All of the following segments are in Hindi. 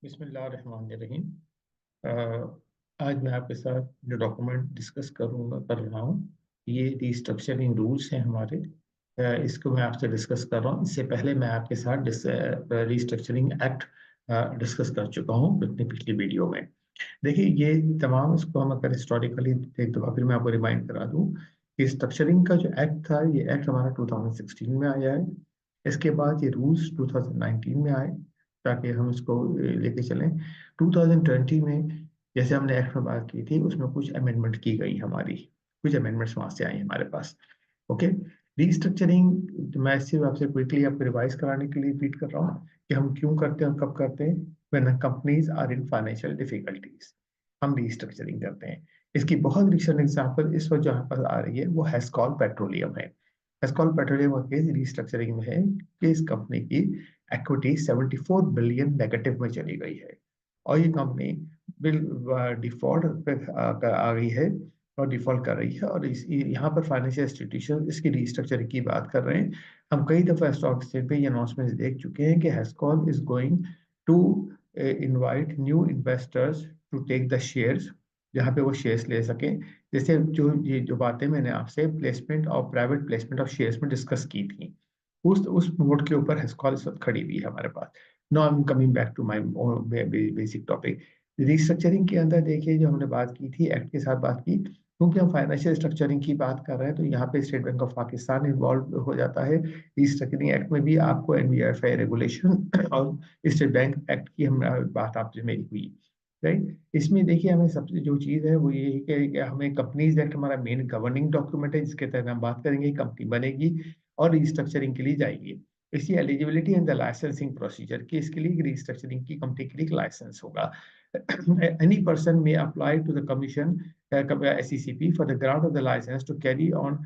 बिस्मिल्लाहिर्रहमानिर्रहीम। आज मैं आपके साथ जो डॉक्यूमेंट डिस्कस कर रहा हूँ, ये रिस्ट्रक्चरिंग रूल्स हैं हमारे। इसको मैं आपसे डिस्कस कर रहा हूँ। इससे पहले मैं आपके साथ रिस्ट्रक्चरिंग एक्ट डिस्कस कर चुका हूँ अपनी पिछली वीडियो में। देखिए, ये तमाम इसको हम अगर हिस्टोरिकली एक दफ़ा फिर मैं आपको रिमाइंड करा दूँ कि स्ट्रक्चरिंग का जो एक्ट था, ये एक्ट हमारा 2016 में आया है। इसके बाद ये रूल्स 2019 में आए, ताकि हम इसको लेके चलें। 2020 में जैसे हमने एक्ट में बात की थी, उसमें कुछ अमेंडमेंट की गई हमारी, कुछ अमेंडमेंट्स वहाँ से आई हमारे पास। ओके। रीस्ट्रक्चरिंग मैं सिर्फ आपसे क्विकली आपको रिवाइज कराने के लिए रिपीट कर रहा हूँ कि हम क्यों करते हैं और कब करते हैं। When companies are in financial difficulties, हम रीस्ट्रक्चरिंग करते हैं। इसकी बहुत रिसेंट एग्जांपल इस वक्त जहाँ पर आ रही है वो हेस्कॉल पेट्रोलियम है। हेस्कॉल पेट्रोलियम का केस रीस्ट्रक्चरिंग में है कि इस कंपनी की इक्विटी 74 बिलियन नेगेटिव में चली गई है और ये कंपनी बिल डिफॉल्ट पे आ गई है और डिफॉल्ट कर रही है। और इस यहाँ पर फाइनेंशियल इंस्टीट्यूशन इसकी रीस्ट्रक्चरिंग की बात कर रहे हैं। हम कई दफा स्टॉक एक्सचेंज पे ये अनाउंसमेंट देख चुके हैं कि Hascol is going to invite new investors to take the shares, जहाँ पे वो शेयर्स ले सकें। जैसे ये जो बातें मैंने आपसे प्लेसमेंट और प्राइवेट प्लेसमेंट ऑफ शेयर्स में डिस्कस की थी, उस नोट के ऊपर हेस्कॉल इस वक्त खड़ी हुई है हमारे पास। No, I am coming back to my basic topic. Restructuring के अंदर देखिए, जो हमने बात की थी एक्ट के साथ बात की, क्योंकि हम फाइनेंशियल स्ट्रक्चरिंग की बात कर रहे हैं तो यहाँ पे state bank of Pakistan involve हो जाता है। रिस्ट्रक्चरिंग एक्ट में भी आपको एनबीएफआई रेगुलेशन और स्टेट बैंक एक्ट की हम बात आपसे मेरी हुई, राइट। इसमें देखिए, हमें सबसे जो चीज़ है वो ये है कि हमें कंपनीज एक्ट हमारा मेन गवर्निंग डॉक्यूमेंट है, जिसके तहत हम बात करेंगे कंपनी बनेगी और रिस्ट्रक्चरिंग के लिए जाएगी। इसकी eligibility and the licensing procedure की, इसके लिए रिस्ट्रक्चरिंग की कंपनी के लिए लाइसेंस होगा। Any person may apply to the commission SECP for the grant of the license to carry on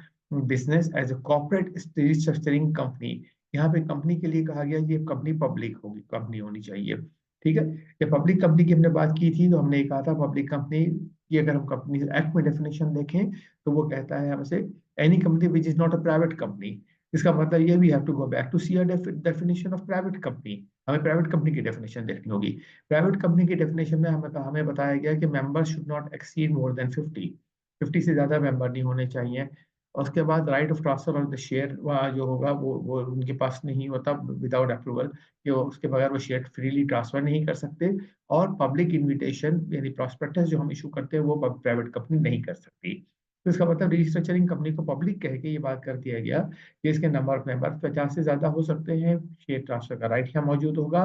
business as a corporate restructuring company। यहाँ पे कंपनी के लिए कहा गया ये कंपनी पब्लिक होगी, कंपनी होनी चाहिए। ठीक है। ये पब्लिक कंपनी की हमने बात की थी, तो हमने कहा था पब्लिक कंपनी की अगर हम कंपनी एक्ट में डेफिनेशन देखें तो वो कहता है हमसे any company which is not a private company. इसका मतलब ये we have to go back to see definition of private company. हमें प्राइवेट कंपनी की डेफिनेशन देखनी होगी। प्राइवेट कंपनी की डेफिनेशन में हमें बताया गया कि member should not exceed more than 50 से ज्यादा मेंबर नहीं होने चाहिए। और उसके बाद right of transfer of the share जो होगा वो उनके पास नहीं होता विदाउट अप्रूवल, कि उसके बगैर वो शेयर फ्रीली ट्रांसफर नहीं कर सकते। और पब्लिक इन्विटेशन यानी प्रॉस्पेक्टस जो हम इशू करते हैं वो प्राइवेट कंपनी नहीं कर सकती। तो इसका मतलब रिस्ट्रक्चरिंग कंपनी को पब्लिक कह के ये बात कर दिया गया कि इसके नंबर ऑफ मेंबर 50 से ज्यादा हो सकते हैं, शेयर ट्रांसफर का राइट यहाँ मौजूद होगा।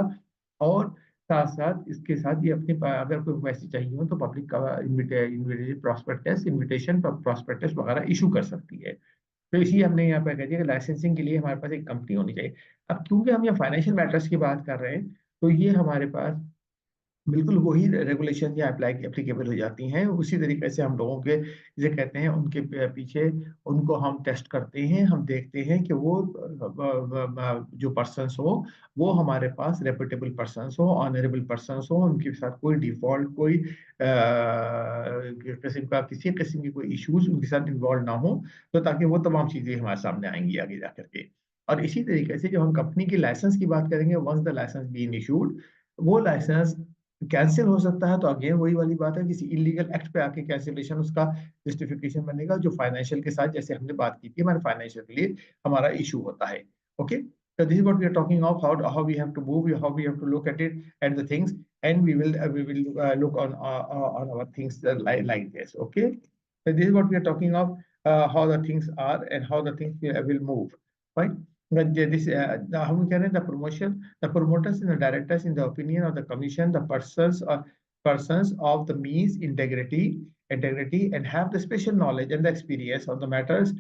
और साथ साथ इसके साथ ये अपने अगर कोई पैसे चाहिए हो तो पब्लिक का इन्विटेशन प्रॉस्पेक्टस वगैरह इशू कर सकती है। तो इसी हमने यहाँ पर कह दिया कि लाइसेंसिंग के लिए हमारे पास एक कंपनी होनी चाहिए। अब क्योंकि हम यहाँ फाइनेंशियल मैटर्स की बात कर रहे हैं, तो ये हमारे पास बिल्कुल वही रेगुलेशन या अप्लाई एप्लीकेबल हो जाती हैं। उसी तरीके से हम लोगों के जिसे कहते हैं उनके पीछे उनको हम टेस्ट करते हैं, हम देखते हैं कि वो जो पर्सन्स हो वो हमारे पास रेपुटेबल पर्सन्स हो, ऑनरेबल पर्सन्स हो, उनके साथ कोई डिफॉल्ट कोई किस्म का किसी किस्म की कोई इश्यूज उनके साथ इन्वॉल्व ना हो। तो ताकि वो तमाम चीजें हमारे सामने आएंगी आगे जा करके। और इसी तरीके से जब हम कंपनी की लाइसेंस की बात करेंगे, once the license been issued, वो लाइसेंस कैंसिल हो सकता है। तो अगेन वही वाली बात है, किसी इलीगल एक्ट पे आके कैंसिलेशन उसका जस्टिफिकेशन बनेगा, जो फाइनेंशियल के साथ जैसे हमने बात की थी हमारे फाइनेंशियल के लिए हमारा इशू होता है। Okay. So this is what we are talking of, how we have to move, how we have to look at it at the things, and we will look on our things like this. Okay. So this is what we are talking of, how the things are and how the things will move. Right. But how we can the promotion, the promoters and the directors, in the opinion of the commission, the persons of the means integrity and have the special knowledge and the experience of the matters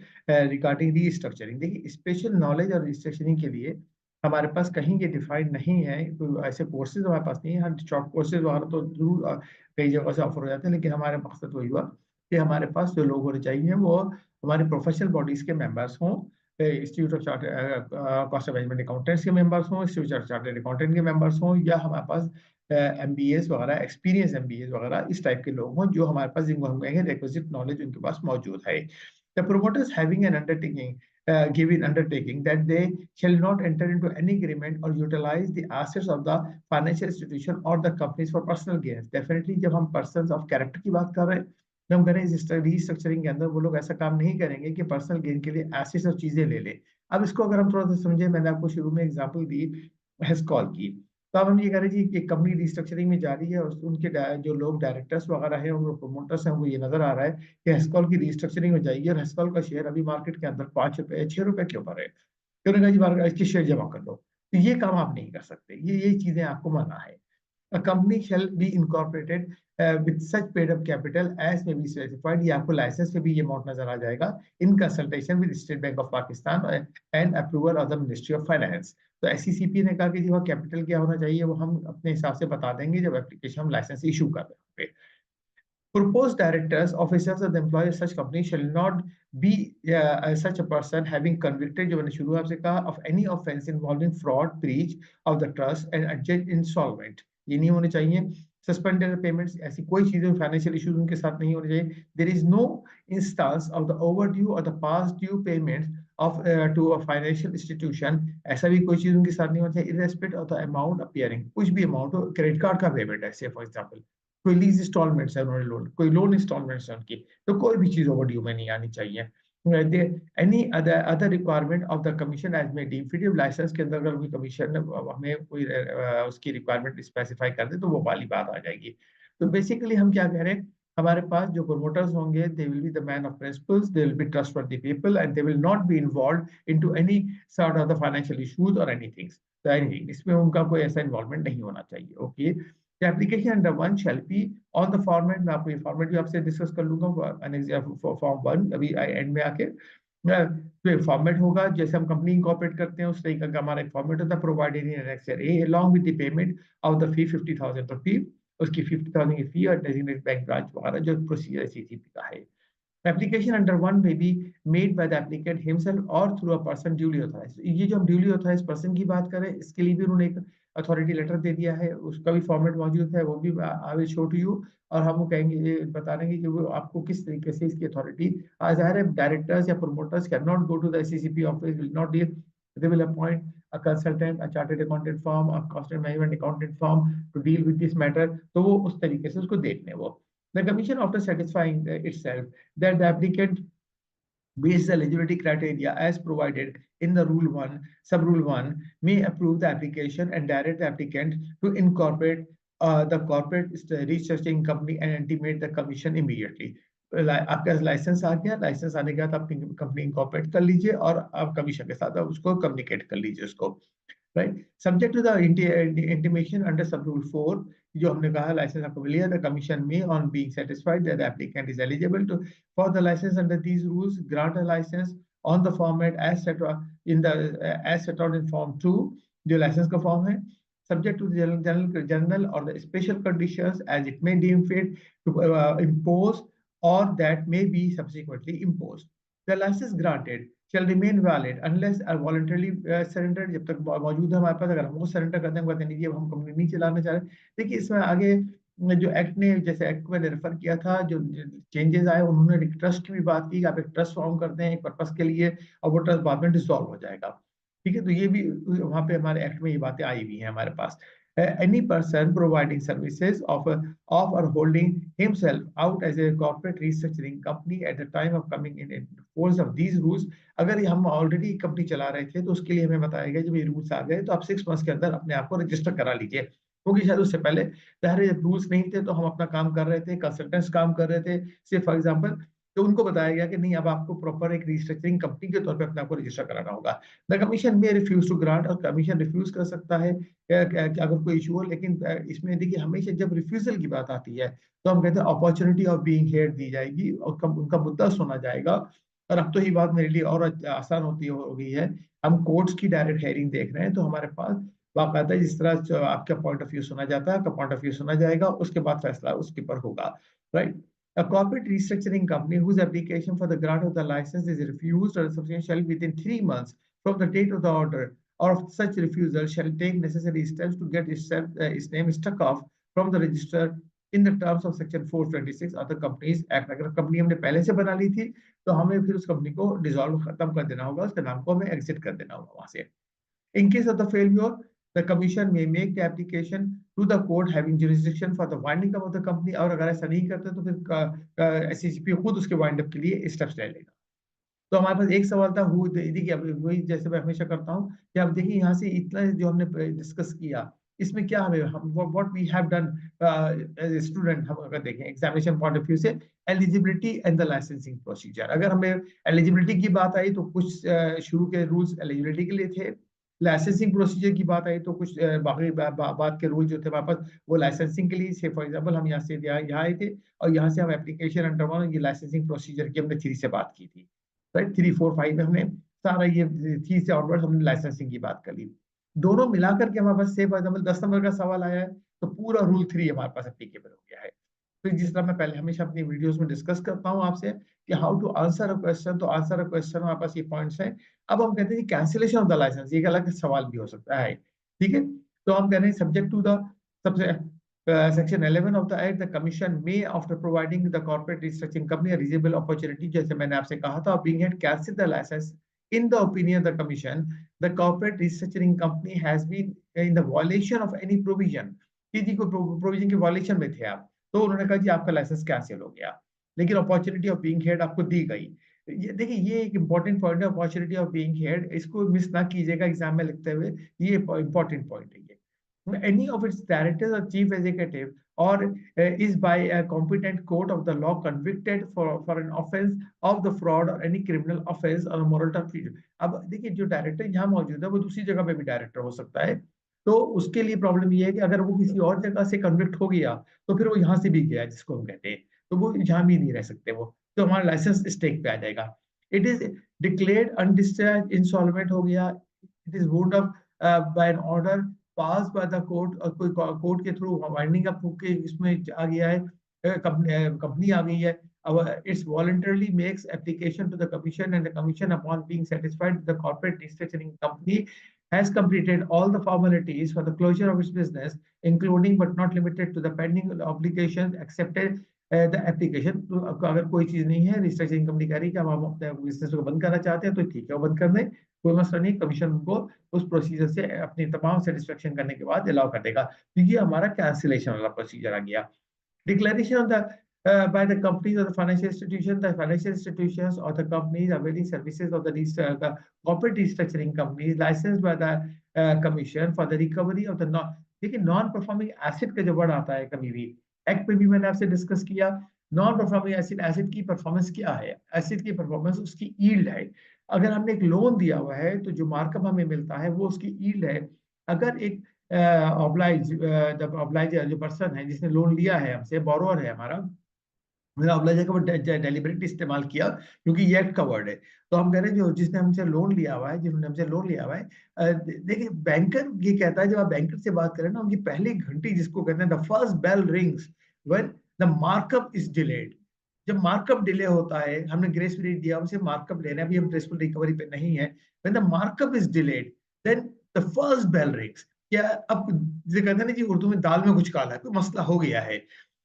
regarding restructuring। देखिए, स्पेशल नॉलेज और रिस्ट्रक्चरिंग के लिए हमारे पास कहीं ये डिफाइंड नहीं है, कोई ऐसे कोर्सेज हमारे पास नहीं है। हम शॉर्ट कोर्सेज वगैरह तो जरूर कई जगह से ऑफर हो जाते हैं, लेकिन हमारे मकसद वही हुआ कि हमारे पास जो लोग होने चाहिए वो हमारे प्रोफेशनल बॉडीज के मेंबर्स हों, institute of chartered cost management accountants के मेंबर्स हों, इंस्टीट्यूट ऑफ चार्टर्ड अकाउंटेंट के मेंबर्स हों, या हमारे पास MBAs वगैरह एक्सपीरियंस MBAs वगैरह इस टाइप के लोग हों, जो हमारे पास जिनको हम कहेंगे रिक्विजिट नॉलेज उनके पास मौजूद है। The promoters having an undertaking given undertaking that they shall not enter into any agreement or utilize the assets of the financial institution or the companies for personal gains. Definitely जब हम persons of character की बात कर रहे हैं, तो हम कह रहे हैं रीस्ट्रक्चरिंग के अंदर वो लोग ऐसा काम नहीं करेंगे कि पर्सनल गेन के लिए एसेट्स और चीजें ले ले। अब इसको अगर हम थोड़ा सा समझे, मैंने आपको शुरू में एग्जांपल दी हेस्कॉल की, तो अब हम ये कह रहे हैं जी कि कंपनी रीस्ट्रक्चरिंग में जा रही है और उनके जो लोग डायरेक्टर्स वगैरह हैं और प्रोमोटर्स हैं, वो ये नजर आ रहा है कि हेस्कॉल की रीस्ट्रक्चरिंग हो जाएगी और हेस्कॉल का शेयर अभी मार्केट के अंदर 5 रुपए 6 रुपए के ऊपर है, तो उन्होंने कहा जी इसके शेयर जमा कर लो। तो ये काम आप नहीं कर सकते, ये चीजें आपको मना है। A company shall be incorporated with such paid up capital as may be specified, ये आपको लाइसेंस पे भी ये अमाउंट नजर आ जाएगा, in consultation with state bank of Pakistan and approval of the ministry of finance. तो एससीसीपी ने कहा कि जी वह कैपिटल क्या होना चाहिए वो हम अपने हिसाब से बता देंगे जब एप्लीकेशन हम लाइसेंस इशू कर रहे हैं। Proposed directors, officers, or the employees of such company shall not be such a person having convicted, जो मैंने शुरू आपसे कहा, of any offense involving fraud, breach of the trust and adjudged insolvent, ये नहीं होने चाहिए। Suspended payments, ऐसी कोई चीजें फाइनेंशियल इश्यूज उनके साथ नहीं होने चाहिए। There is no instance of the overdue or the past due payments of to a financial institution, ऐसा भी कोई चीज उनके साथ नहीं होना चाहिए। Irrespective of the amount appearing, कुछ भी अमाउंट हो, क्रेडिट कार्ड का पेमेंट है से फॉर एग्जाम्पल, कोई लीज इंस्टॉलमेंट्स है उन्होंने लोन, कोई लोन इंस्टॉलमेंट्स है उनकी, तो कोई भी चीज ओवरड्यू में नहीं आनी चाहिए। Any other requirement of the commission as may deem fit, license के अंदर अगर कोई कमीशन हमें कोई उसकी रिक्वायरमेंट स्पेसिफाई कर दे तो वो वाली बात आ जाएगी। तो बेसिकली हम क्या कह रहे हैं, हमारे पास जो प्रमोटर्स होंगे they will be the man of principles, they will be trustworthy people and they will not be involved into any sort of the financial issues और एनीथिंग, तो एनीथिंग इसमें उनका कोई ऐसा इन्वॉल्वमेंट नहीं होना चाहिए। Okay, The application under 1 shall be on the format, मैं आपको ये फॉर्मेट भी आपसे डिस्कस कर लूंगा फॉर्म 1 अभी एंड में आके। तो फॉर्मेट होगा जैसे हम कंपनी इंकॉर्पोरेट करते हैं उस तरीके का हमारा एक फॉर्मेट होता है, provided in annexure a along with the payment of the fee 50,000 रुपी, उसकी 50,000 की फी और डेजिग्नेटेड बैंक ब्रांच वगैरह जो प्रोसीजर सीसीपी का है। Application under 1 may be made by the applicant himself or through a person duly authorized। ये जो हम duly authorized person की बात करें, इसके लिए भी उन्होंने एक अथॉरिटी लेटर दे दिया है, उसका भी फॉर्मेट मौजूद है, वो भी I will show to you, और हम वो कहेंगे, ये बता देंगे कि वो आपको किस तरीके से इसकी अथॉरिटी ज़ाहिर है। डायरेक्टर्स या promoters cannot go to the SECP office, will not deal, they will appoint a consultant, a chartered accountant firm, a cost and management accountant firm to deal with this matter, तो वो उस तरीके से उसको देखने वो। The commission, after satisfying itself that the applicant meets the eligibility criteria as provided in the Rule 1, Sub-Rule 1, may approve the application and direct the applicant to incorporate the corporate restructuring company and intimate the commission immediately. आपका लाइसेंस आ गया, लाइसेंस आने के बाद आप कंपनी इंकॉर्पोरेट कर लीजिए और आप कमीशन के साथ आप उसको कम्युनिकेट कर लीजिए उसको, right? Subject to the intimation under sub-rule 4, जो हमने कहा लाइसेंस आपको मिल गया, the commission may, on being satisfied that the applicant is eligible to for the license under these rules, grant a license on the format as set in the as set out in form 2, जो लाइसेंस का फॉर्म है, subject to the general or the special conditions as it may deem fit to impose or that may be subsequently imposed. The license granted shall remain valid unless are voluntarily surrendered, जब तक मौजूद है हमारे पास, अगर हम वो सरेंडर करते हैं कहते हैं अब हम कंपनी नहीं चलाना चाह रहे। देखिए इसमें आगे जो एक्ट ने, जैसे एक्ट को मैंने रेफर किया था, जो चेंजेस आए उन्होंने एक ट्रस्ट की भी बात की, आप एक ट्रस्ट फॉर्म करते हैं एक पर्पस के लिए और वो ट्रस्ट बाद में डिसॉल्व हो जाएगा, ठीक है, तो ये भी वहाँ पे हमारे एक्ट में ये बातें आई हुई हैं हमारे पास। Any person providing services of or holding himself out as a corporate restructuring company at the time of coming in force of these rules, अगर हम ऑलरेडी कंपनी चला रहे थे तो उसके लिए हमें बताया गया जब ये रूल्स आ गए तो आप 6 मंथ्स के अंदर अपने आप को रजिस्टर करा लीजिए, क्योंकि शायद उससे पहले जब रूल्स नहीं थे तो हम अपना काम कर रहे थे, कंसल्टेंट्स काम कर रहे थे सिर्फ फॉर एग्जाम्पल, तो उनको बताया गया कि नहीं अब आपको प्रॉपर एक रिस्ट्रक्चरिंग कंपनी के तौर पे अपने आप को रजिस्टर कराना होगा। द कमीशन में रिफ्यूज टू ग्रांट, और कमीशन रिफ्यूज कर सकता है अगर कोई इशू हो, लेकिन इसमें देखिए हमेशा जब रिफ्यूजल की बात आती है तो हम कहते हैं अपॉर्चुनिटी ऑफ बीइंग हेयर्ड दी जाएगी और उनका मुद्दा सुना जाएगा। और अब तो ये बात मेरे लिए और आसान हो गई है, हम कोर्ट्स की डायरेक्ट हेयरिंग देख रहे हैं तो हमारे पास बाकायदा जिस तरह आपका पॉइंट ऑफ व्यू सुना जाता है, आपका पॉइंट ऑफ व्यू सुना जाएगा, उसके बाद फैसला उसके ऊपर होगा, right. A corporate restructuring company whose application for the grant of the license is refused or substantial within 3 months from the date of the order or of such refusal shall take necessary steps to get its name struck off from the register in the terms of section 426 of the Companies Act। अगर कंपनी हमने पहले से बना ली थी तो हमें फिर उस कंपनी को डिसॉल्व खत्म कर देना होगा, उसके नाम को हमें एग्जिट कर देना होगा वहां से। In case of the failure, the commission may make the application to the court having jurisdiction for the winding up of the company। और अगर ऐसा नहीं करते तो फिर SCCP खुद उसके वाइंड अप के लिए स्टेप्स ले लेगा। तो हमारे पास एक सवाल था, देखिए वही जैसे मैं हमेशा करता हूँ कि आप देखिए यहाँ से इतना जो हमने डिस्कस किया, इसमें क्या हमें what we have done as a student, हम अगर देखें एग्जामिनेशन पॉइंट ऑफ व्यू से, eligibility and the licensing procedure. अगर हमें एलिजिबिलिटी की बात आई तो कुछ शुरू के रूल्स एलिजिबिलिटी के लिए थे, लाइसेंसिंग प्रोसीजर की बात आई तो कुछ बाकी बात के रूल जो थे वापस वो लाइसेंसिंग के लिए से। फॉर एग्जांपल हम यहाँ से यहाँ आए थे और यहाँ से हम एप्लीकेशन अंडर वन ये लाइसेंसिंग प्रोसीजर की हमने 3 से बात की थी, राइट। 3, 4, 5 में हमने सारा ये 3 से ऑनवर्ड हमने लाइसेंसिंग की बात कर ली। दोनों मिलाकर के हमारे पास से फॉर एग्जांपल 10 नंबर का सवाल आया है तो पूरा रूल 3 हमारे पास एप्लीकेबल हो गया है। फिर जिस तरह मैं पहले हमेशा अपनी वीडियोस में डिस्कस करता हूँ आपसे कि how to answer a question, तो आंसर अ क्वेश्चन हमारे पास ये पॉइंट्स हैं। अब हम कहते हैं कैंसिलेशन ऑफ द लाइसेंस, ये एक अलग सवाल भी हो सकता है, ठीक है। तो हम कह रहे हैं सब्जेक्ट टू द सबसे Section 11 of the Act, the Commission may, after providing the corporate restructuring company a reasonable opportunity, जैसे मैंने आपसे कहा था, being had cancel the license in the opinion of the Commission, the corporate restructuring company has been in the violation of any provision। किसी को प्रोविजन के वायलेशन में थे आप, तो उन्होंने कहा जी आपका लाइसेंस कैंसिल हो गया, लेकिन अपॉर्चुनिटी ऑफ बीइंग हेड आपको दी गई। ये देखिए ये एक इंपॉर्टेंट पॉइंट है, अपॉर्चुनिटी ऑफ बीइंग हेड, इसको मिस ना कीजिएगा एग्जाम में लिखते हुए, ये इंपॉर्टेंट पॉइंट है। Any of its directors or chief executive or is by a competent court of the law convicted for an offense of the fraud or any criminal offense or moral turpitude। अब देखिए जो डायरेक्टर यहाँ मौजूद है वो दूसरी जगह पे भी डायरेक्टर हो सकता है, तो उसके लिए प्रॉब्लम ये है कि अगर वो किसी और जगह से कन्विक्ट हो गया तो फिर वो यहाँ से भी गया जिसको हम कहते हैं, तो वो यहाँ भी नहीं रह सकते वो, तो हमारा लाइसेंस स्टेक पे आ जाएगा। It is declared undischarged insolvent हो गया, it is wound up by an order pass by the court, और कोई कोर्ट के थ्रू वाइंडिंग अप के इसमें आ गया है, कंपनी आ गई है, it's voluntarily makes application to the commission and the commission upon being satisfied the corporate restructuring company has completed all the formalities for the closure of its business including but not limited to the pending obligations accepted the application। तो अगर कोई चीज नहीं है, रिस्ट्रक्चरिंग कंपनी कह रही है कि हम अपने बिजनेस को बंद करना चाहते हैं तो ठीक है वो बंद कर दें, कोई मसला नहीं, कमीशन उनको उस प्रोसीजर से अपनी तमाम सेटिस्फेक्शन करने के बाद अलाउ कर देगा। तो ये हमारा कैंसिलेशन वाला प्रोसीजर आ गया। Declaration of the by the companies or the financial institutions or the companies availing services of the corporate restructuring companies licensed by the commission for the recovery of the देखिए नॉन परफॉर्मिंग एसेट का जो वर्ड आता है कभी भी एक्ट में भी मैंने आपसे डिस्कस किया, नॉन परफॉर्मिंग एसेट, एसेट की परफॉर्मेंस क्या है, एसेट की परफॉर्मेंस उसकी यील्ड है। अगर हमने एक लोन दिया हुआ है तो जो मार्कअप हमें मिलता है वो उसकी यील्ड है। अगर एक ऑब्लाइजर जो पर्सन है जिसने लोन लिया है हमसे, बोरोअर है हमारा, मैंने ऑब्लाइजर का वर्ड डेलिबरेट इस्तेमाल किया क्योंकि ये एक्ट का वर्ड है, तो हम कह रहे हैं जो जिसने हमसे लोन लिया हुआ है, जिन्होंने हमसे लोन लिया हुआ है, देखिए बैंकर ये कहता है, जब आप बैंकर से बात करें ना, उनकी पहली घंटी जिसको कहते हैं the first bell rings when the markup is delayed. जब मार्कअप डिले होता है, हमने ग्रेस पीरियड दिया, हमसे मार्कअप लेना, अभी हम प्रिंसिपल रिकवरी पे नहीं है, when the markup is delayed then the first bell rings. क्या अब जो कहते हैं ना जी उर्दू में दाल में कुछ काला है, कोई मसला हो गया है,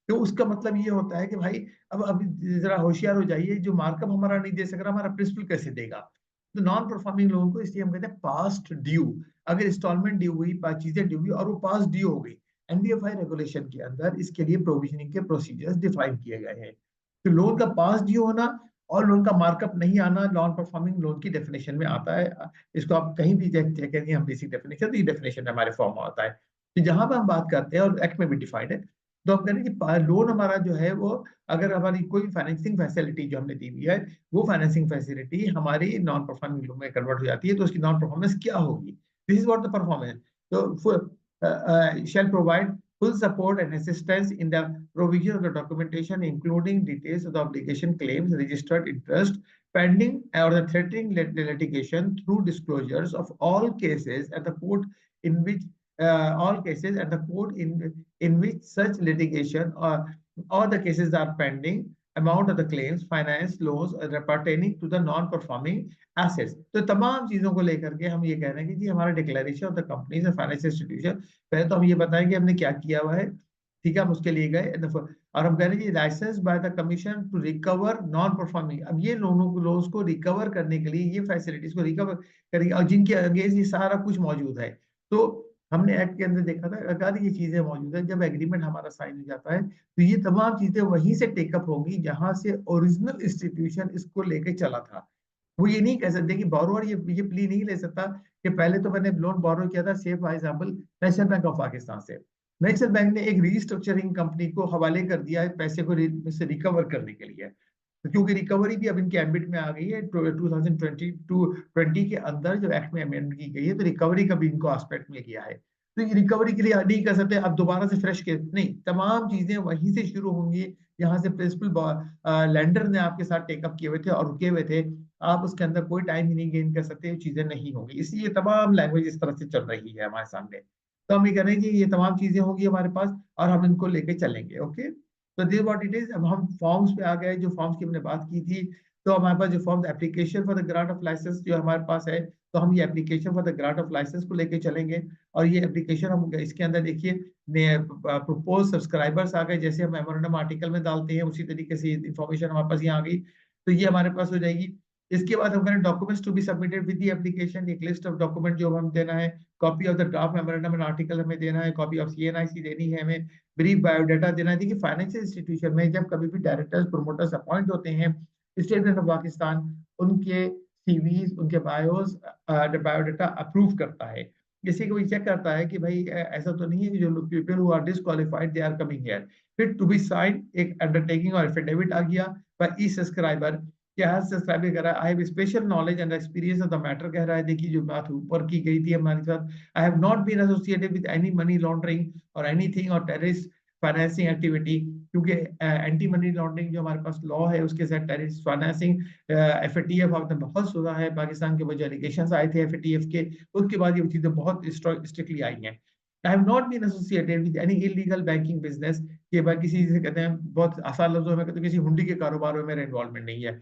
तो उसका मतलब ये होता है कि भाई अब जरा होशियार हो जाइए, जो मार्कअप हमारा नहीं दे सक रहा, हमारा प्रिंसिपल कैसे देगा। तो नॉन परफॉर्मिंग लोगों को इसलिए हम कहते हैं पास्ट ड्यू। अगर इंस्टॉलमेंट ड्यू हुई, चीजें ड्यू हुई और वो पास्ट ड्यू हो गई, एनबीएफआई रेगुलेशन के अंदर इसके लिए प्रोविजनिंग के प्रोसीजर्स डिफाइन किए गए हैं। तो लोन का पास्ट ड्यू होना और लोन का मार्कअप नहीं आना नॉन परफॉर्मिंग लोन की डेफिनेशन में आता है। इसको आप कहीं भी चेक करेंगे, हम बेसिक डेफिनेशन, तो ये डेफिनेशन हमारे फॉर्म में आता है। तो जहां पर हम बात करते हैं और एक्ट में भी डिफाइंड है, तो हम कह रहे हैं कि लोन हमारा जो है वो, अगर हमारी कोई फाइनेंसिंग फैसिलिटी जो हमने दी हुई है, वो फाइनेंसिंग फैसिलिटी हमारी नॉन परफॉर्मिंग लोन में कन्वर्ट हो जाती है, तो उसकी नॉन परफॉर्मेंस क्या होगी, this is what the performance. तो shall provide full support and assistance in the provision of the documentation including details of the obligation claims, registered interest pending or the threatening litigation through disclosures of all cases at the court in which all cases at the court in which such litigation or the cases are pending, amount of the claims, finance, loans pertaining to the non-performing assets। तो तमाम चीजों को लेकर के हम ये कह रहे हैं कि जी हमारा declaration of the companies and financial institution, पहले तो हम ये बताएंगे हमने क्या किया हुआ है ठीक है, हम उसके लिए गए और हम कह रहे हैं license by the commission to recover non performing. अब ये लोन्स को रिकवर करने के लिए, ये फैसिलिटीज को रिकवर करेंगे और जिनके अगेंस्ट ये सारा कुछ मौजूद है। तो हमने एक्ट के अंदर देखा था, अगर ये चीजें मौजूद है, जब एग्रीमेंट हमारा साइन हो जाता है तो ये तमाम चीजें वहीं से टेकअप होंगी जहां से ओरिजिनल इंस्टीट्यूशन इसको लेके चला था। वो ये नहीं कह सकते कि बोरोअर ये प्ली नहीं ले सकता कि पहले तो मैंने लोन बोरो किया था, से for example National Bank of Pakistan से। नेशनल बैंक ने एक रीस्ट्रक्चरिंग कंपनी को हवाले कर दिया है पैसे को से रिकवर करने के लिए, तो क्योंकि रिकवरी भी अब इनके एम्बिट में आ गई है 2020 के अंदर जब एक्ट में अमेंडमेंट की गई है, तो रिकवरी का भी इनको एस्पेक्ट में किया है। तो ये रिकवरी के लिए नहीं कर सकते अब दोबारा से फ्रेश केस नहीं, तमाम चीजें वहीं से शुरू होंगी यहाँ से प्रिंसिपल लैंडर ने आपके साथ टेकअप किए हुए थे और रुके हुए थे, आप उसके अंदर कोई टाइम ही नहीं गेन कर सकते, ये चीजें नहीं होंगी। इसलिए तमाम लैंग्वेज इस तरह से चल रही है हमारे सामने। तो हम ये कह रहे हैं कि ये तमाम चीजें होंगी हमारे पास और हम इनको लेके चलेंगे। ओके, तो दिस व्हाट इट इज। अब हम फॉर्म्स पे आ गए, जो फॉर्म्स की हमने बात की थी। तो हमारे पास जो form application for the grant of license जो हमारे पास है, तो हम ये application for the grant of license को लेके चलेंगे। और ये एप्लीकेशन हम इसके अंदर देखिए प्रपोज सब्सक्राइबर्स आ गए, जैसे हम मेमोरेंडम आर्टिकल में डालते हैं उसी तरीके से इंफॉर्मेशन हमारे पास यहाँ आ गई, तो ये हमारे पास हो जाएगी। इसके बाद हम करें documents to be submitted with the application, एक लिस्ट ऑफ डॉक्यूमेंट जो हम देना है, copy of the draft memorandum and article हमें देना है, कॉपी ऑफ सीएनआईसी देनी है हमें, ब्रीफ बायोडाटा देना है। देखिए फाइनेंशियल इंस्टीट्यूशन में जब कभी भी डायरेक्टर्स प्रोमोटर्स अपॉइंट होते हैं, स्टेट बैंक ऑफ पाकिस्तान उनके सीवीज, उनके बायोस, बायोडाटा अप्रूव करता है। किसी को भी चेक करता है कि भाई ऐसा तो नहीं है कि जो people who are disqualified they are coming here. फिर टू बी साइन एक अंडरटेकिंग और एफिडेविट आ गया बाय ई सब्सक्राइबर, क्या हर सब्सक्राइबर कह रहा है I have special knowledge and experience of the matter, कह रहा है देखिए जो बात ऊपर की गई थी हमारे साथ, I have not been associated with any money laundering और एनीथिंग और टेररिस्ट फाइनेंसिंग एक्टिविटी, क्योंकि एंटी मनी लॉन्ड्रिंग जो हमारे पास लॉ है उसके साथ टेररिस्ट फाइनेंसिंग एफएटीएफ आपने बहुत सुना है, पाकिस्तान के जो एलिगेशंस आए थे एफएटीएफ के, उसके बाद ये चीजें बहुत स्ट्रिक्टली आई हैं। I have not been associated with any illegal banking business, कि भाई किसी से कहते हैं बहुत आसान लफ्जों में कहते हैं किसी हुंडी के कारोबार में मेरा इन्वॉल्वमेंट नहीं है।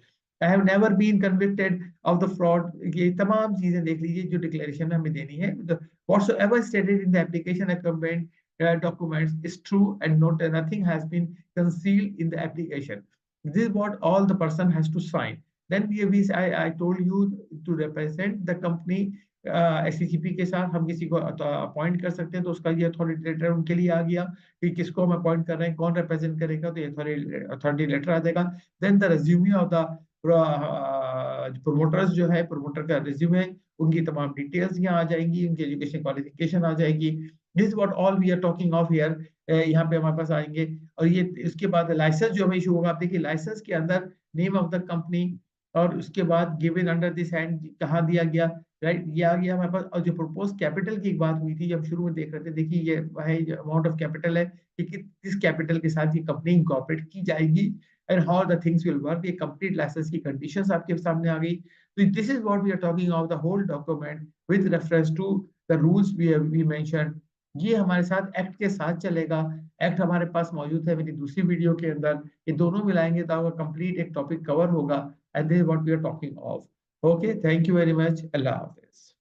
I have never been convicted of the fraud, ये तमाम चीजें देख लीजिए जो डिक्लेरेशन में हमें देनी है। Whatsoever stated in the application accompanying documents is true and nothing has been concealed in the application. This is what all the person has to sign. Then I told you to represent the company SCCP के साथ हम किसी को अपॉइंट कर सकते हैं, तो उसका ये अथॉरिटी लेटर उनके लिए आ गया कि किसको हम अपॉइंट कर रहे हैं, कौन रिप्रेजेंट करेगा, तो ये अथॉरिटी लेटर आ जाएगा। Then the resume of the promoters जो है, प्रोमोटर का रिज्यूमे, उनकी तमाम डिटेल्स यहाँ आ जाएंगी, उनकी एजुकेशन क्वालिफिकेशन आ जाएगी। This what all we are talking of here, यहाँ पे हमारे पास आएंगे। और ये इसके बाद लाइसेंस जो हमें इशू होगा, आप देखिए लाइसेंस के अंदर नेम ऑफ द कंपनी और उसके बाद गिवन अंडर दिस हैंड कहाँ दिया गया, राइट, ये आ गया हमारे पास। और जो प्रपोज कैपिटल की एक बात हुई थी जब शुरू में देख रहे थे, देखिए ये है अमाउंट ऑफ कैपिटल है कि किस कैपिटल के साथ ये कंपनी इनकॉर्पोरेट की जाएगी and how the things will work, ये कंप्लीट लाइसेंस की कंडीशंस आपके सामने आ गई। तो this is what we are talking of the whole document with reference to the rules we mention. ये हमारे साथ एक्ट के साथ चलेगा। एक्ट हमारे पास मौजूद है मेरी दूसरी वीडियो के अंदर, ये दोनों मिलाएंगे तो कंप्लीट एक टॉपिक कवर होगा, and this is what we are talking of. Okay, thank you very much, अल्लाह हाफिज।